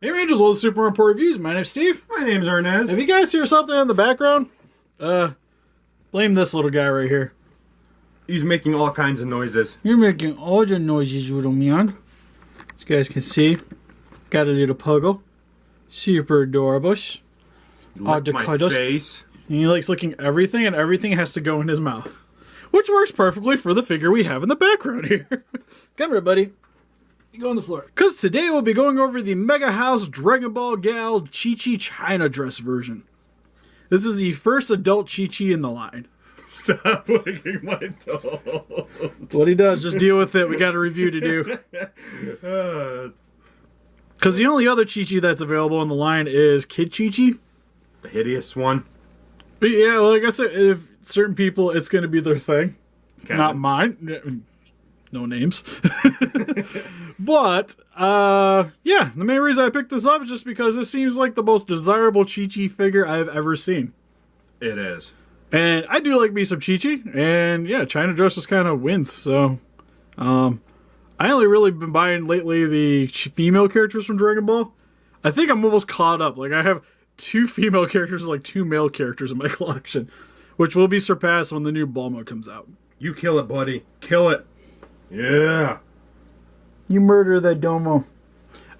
Hey Rangers, welcome to Super Report Reviews. My name's Steve. My name's Arnez. If you guys hear something in the background, blame this little guy right here. He's making all kinds of noises. You're making all the noises, little man. As you guys can see, got a little puggle. Super adorable. Lick my face. And he likes licking everything, and everything has to go in his mouth. Which works perfectly for the figure we have in the background here. Come here, buddy. You go on the floor. Because today we'll be going over the MegaHouse Dragon Ball Gal Chi-Chi China dress version. This is the first adult Chi-Chi in the line. Stop licking my toe. That's what he does. Just deal with it. We got a review to do. Because the only other Chi-Chi that's available in the line is Kid Chi-Chi. The hideous one. But yeah, well, like I said, if certain people, it's going to be their thing. Kevin. Not mine. No names. But, yeah, the main reason I picked this up is just because this seems like the most desirable Chi-Chi figure I've ever seen. It is. And I do like me some Chi-Chi, and yeah, China dress just kind of wins, so, I only really been buying lately the female characters from Dragon Ball. I think I'm almost caught up. Like, I have 2 female characters and like 2 male characters in my collection, which will be surpassed when the new Bulma comes out. You kill it, buddy. Kill it. Yeah. You murder that domo.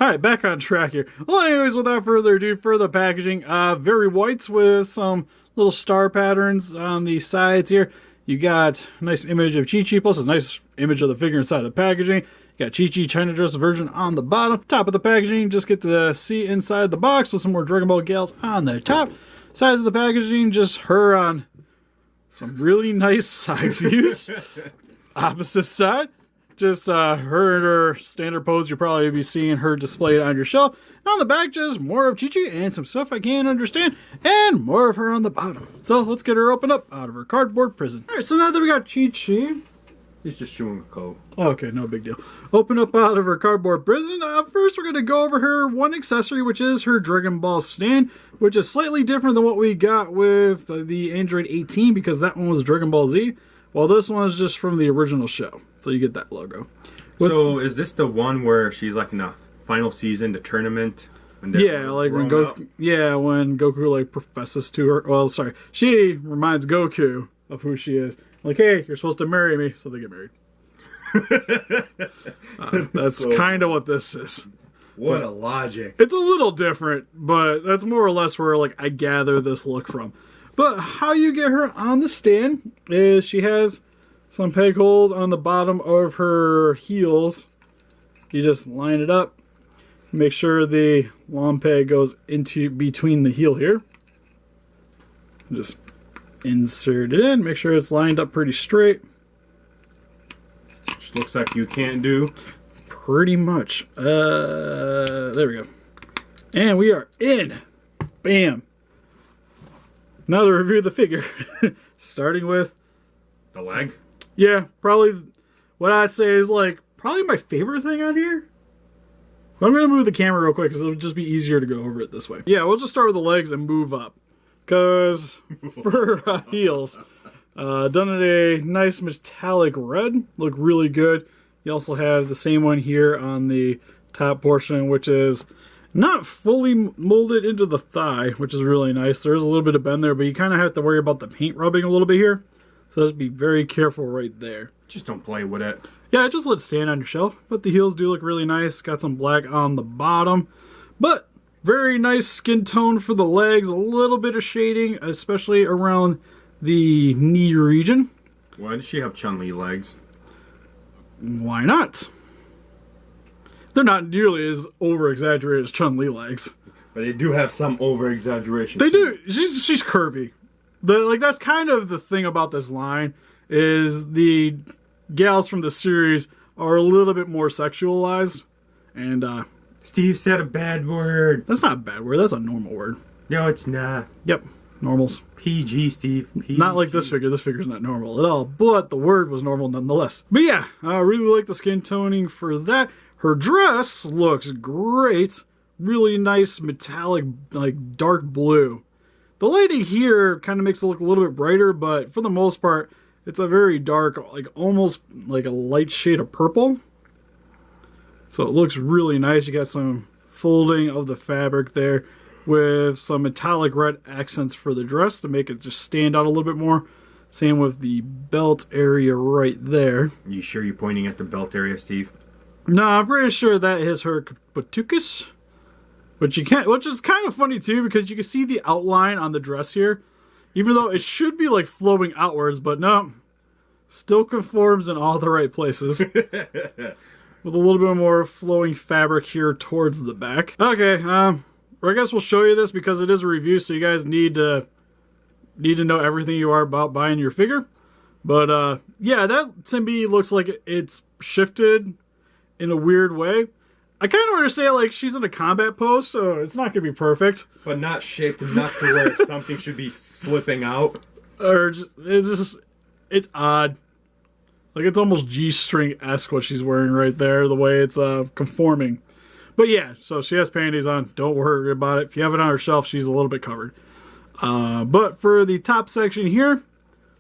Alright, back on track here. Well, anyways, without further ado, for the packaging, very whites with some little star patterns on the sides here. You got a nice image of Chi-Chi, plus a nice image of the figure inside the packaging. You got Chi-Chi China dress version on the bottom. Top of the packaging, just get to see inside the box with some more Dragon Ball gals on the top. Sides of the packaging, just her on some really nice side views. Opposite side, just her in her standard pose. You'll probably be seeing her displayed on your shelf. And on the back, just more of Chi-Chi and some stuff I can't understand, and more of her on the bottom. So let's get her opened up out of her cardboard prison. All right, so now that we got Chi-Chi, He's just chewing a cove. okay, no big deal. Open up out of her cardboard prison. First, we're going to go over her one accessory, which is her Dragon Ball stand, which is slightly different than what we got with the Android 18, because that one was Dragon Ball Z. Well, this one is just from the original show, so you get that logo. So, is this the one where she's like in the final season, the tournament? Yeah, like when Goku. Yeah, when Goku like professes to her. Well, sorry, she reminds Goku of who she is. Like, hey, you're supposed to marry me, so they get married. That's so kind of what this is. What a logic! It's a little different, but that's more or less where like I gather this look from. But how you get her on the stand is she has some peg holes on the bottom of her heels. You just line it up. Make sure the long peg goes into between the heel here. Just insert it in. Make sure it's lined up pretty straight. Which looks like you can't do. Pretty much. There we go. And we are in. Bam. Now to review the figure, starting with The leg? Yeah, probably what I'd say is like probably my favorite thing on here. But I'm going to move the camera real quick because it'll just be easier to go over it this way. Yeah, we'll just start with the legs and move up. Because for heels, done in a nice metallic red, look really good. You also have the same one here on the top portion, which is not fully molded into the thigh, which is really nice. There's a little bit of bend there, but you kind of have to worry about the paint rubbing a little bit here. So just be very careful right there. Just don't play with it. Yeah, just let it stand on your shelf. But the heels do look really nice. Got some black on the bottom. But very nice skin tone for the legs. A little bit of shading, especially around the knee region. Why does she have Chun-Li legs? Why not? They're not nearly as over-exaggerated as Chun-Li legs. But they do have some over-exaggeration. They do. She's curvy. Like that's kind of the thing about this line is the gals from the series are a little bit more sexualized. And Steve said a bad word. That's not a bad word. That's a normal word. No, it's not. Yep. Normals. PG, Steve. PG. Not like this figure. This figure's not normal at all. But the word was normal nonetheless. But yeah, I really like the skin toning for that. Her dress looks great. Really nice metallic, like dark blue. The lighting here kind of makes it look a little bit brighter, but for the most part, it's a very dark, like almost like a light shade of purple. So it looks really nice. You got some folding of the fabric there with some metallic red accents for the dress to make it just stand out a little bit more. Same with the belt area right there. You sure you're pointing at the belt area, Steve? No, I'm pretty sure that is her batucas. Which is kind of funny too, because you can see the outline on the dress here. Even though it should be like flowing outwards, but no. Still conforms in all the right places. With a little bit more flowing fabric here towards the back. Okay, I guess we'll show you this because it is a review, so you guys need to know everything you are about buying your figure. But yeah, that to me looks like it's shifted in a weird way. I kind of understand, like, she's in a combat pose, so it's not going to be perfect. But not shaped enough to where something should be slipping out. Or it's odd. Like, it's almost G-string-esque what she's wearing right there, the way it's conforming. But yeah, so she has panties on. Don't worry about it. If you have it on her shelf, she's a little bit covered. But for the top section here...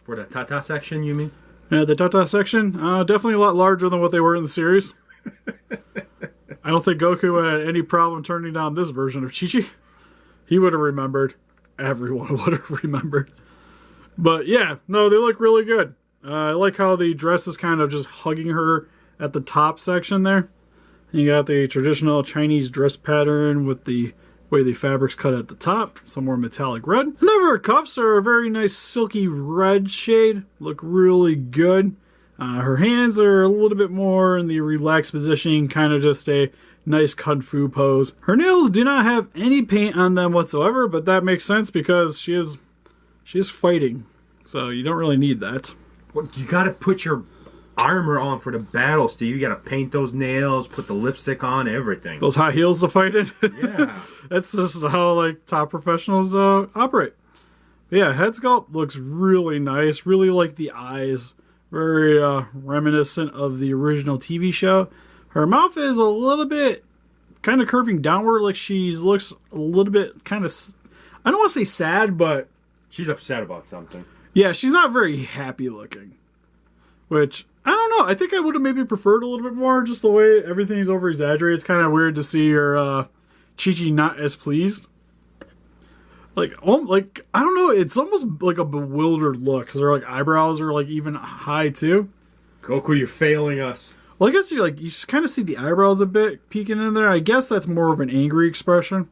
For the Tata section, you mean? Yeah, the Tata section, definitely a lot larger than what they were in the series. I don't think Goku had any problem turning down this version of Chi-Chi. He would have remembered. Everyone would have remembered. But yeah, no, they look really good. I like how the dress is kind of just hugging her at the top section there. You got the traditional Chinese dress pattern with the way the fabric's cut at the top. Some more metallic red. And then her cuffs are a very nice silky red shade. Look really good. Her hands are a little bit more in the relaxed position, kind of just a nice kung fu pose. Her nails do not have any paint on them whatsoever, but that makes sense because she is fighting, so you don't really need that. Well, you got to put your armor on for the battle, Steve. You got to paint those nails, put the lipstick on, everything. Those high heels to fight in? Yeah. That's just how like top professionals operate. But yeah, head sculpt looks really nice. Really like the eyes. Very reminiscent of the original TV show. Her mouth is a little bit kind of curving downward, like she looks a little bit kind of, I don't want to say sad, but... She's upset about something. Yeah, she's not very happy looking. Which, I don't know, I think I would have maybe preferred a little bit more, just the way everything's over-exaggerated. It's kind of weird to see her Chi-Chi not as pleased. Like, I don't know, it's almost like a bewildered look, because her like eyebrows are like even high too. Goku, you're failing us. Well, I guess you kind of see the eyebrows a bit peeking in there. I guess that's more of an angry expression.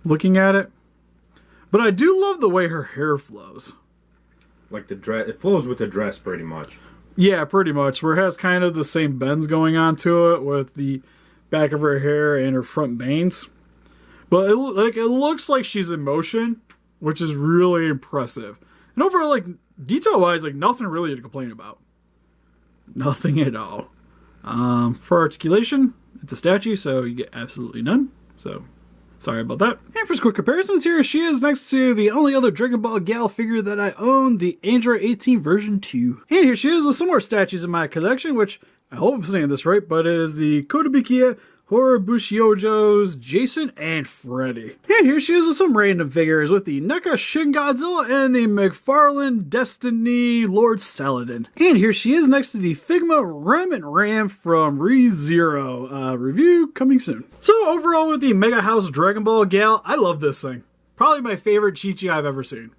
Looking at it. But I do love the way her hair flows. Like the dress, it flows with the dress pretty much. Yeah, pretty much. Where it has kind of the same bends going on to it with the back of her hair and her front bangs. But it looks like she's in motion, which is really impressive. And overall, like, detail-wise, like, nothing really to complain about. Nothing at all. For articulation, it's a statue, so you get absolutely none. So, sorry about that. And for quick comparisons here, she is next to the only other Dragon Ball Gal figure that I own, the Android 18 version 2. And here she is with some more statues in my collection, which, I hope I'm saying this right, but it is the Kotobukiya Horibushiyojo's Jason and Freddy. And here she is with some random figures with the NECA Shin Godzilla and the McFarlane Destiny Lord Saladin. And here she is next to the Figma Rem and Ram from ReZero. Review coming soon. So overall with the MegaHouse Dragon Ball Gal, I love this thing. Probably my favorite Chi-Chi I've ever seen.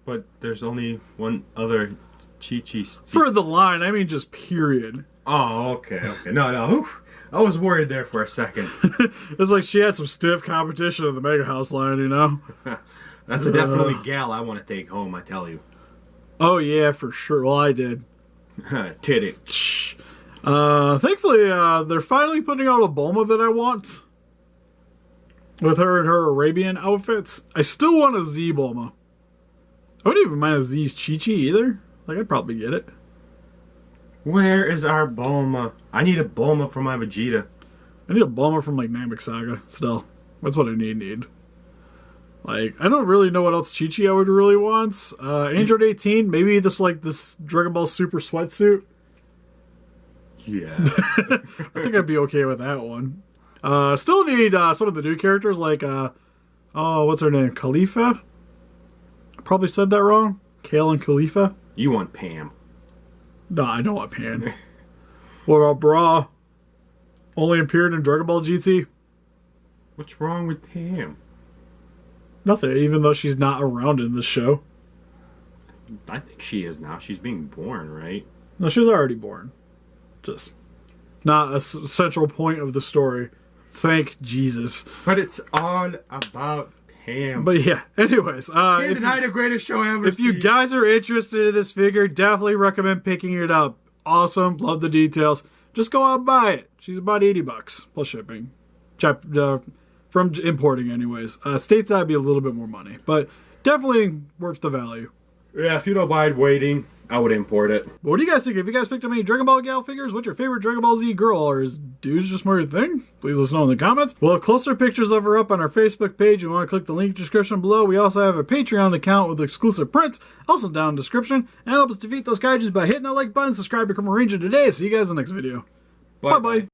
But there's only one other Chi-Chi. For the line, I mean just period. Oh, okay. No. Oof. I was worried there for a second. It's like she had some stiff competition in the MegaHouse line, you know? That's a definitely gal I want to take home, I tell you. Oh, yeah, for sure. Well, I did. Titty. Thankfully, they're finally putting out a Bulma that I want. With her in her Arabian outfits. I still want a Z Bulma. I wouldn't even mind a Z's Chi-Chi either. Like, I'd probably get it. Where is our Bulma? I need a Bulma for my Vegeta. I need a Bulma from, like, Namek Saga, still. That's what I need. Like, I don't really know what else Chi-Chi I would really want. Android 18, maybe this Dragon Ball Super sweatsuit. Yeah. I think I'd be okay with that one. Still need some of the new characters, like, what's her name? Khalifa? I probably said that wrong. Kale and Khalifa. You want Pam. No, I don't want Pan. What about Bra? Only appeared in Dragon Ball GT? What's wrong with Pam? Nothing, even though she's not around in this show. I think she is now. She's being born, right? No, she was already born. Just not a central point of the story. Thank Jesus. But it's all about Pam. But yeah, anyways. Can't deny the greatest show ever. If you guys are interested in this figure, definitely recommend picking it up. Awesome. Love the details. Just go out and buy it. She's about $80 plus shipping. From importing anyways. Stateside would be a little bit more money. But definitely worth the value. Yeah, if you don't mind waiting, I would import it. But what do you guys think? Have you guys picked up any Dragon Ball Gal figures? What's your favorite Dragon Ball Z girl? Or is dudes just more your thing? Please let us know in the comments. We'll have closer pictures of her up on our Facebook page. You want to click the link description below. We also have a Patreon account with exclusive prints, also down in the description. And help us defeat those kaijus by hitting that like button. Subscribe, become a ranger today. See you guys in the next video. Bye-bye.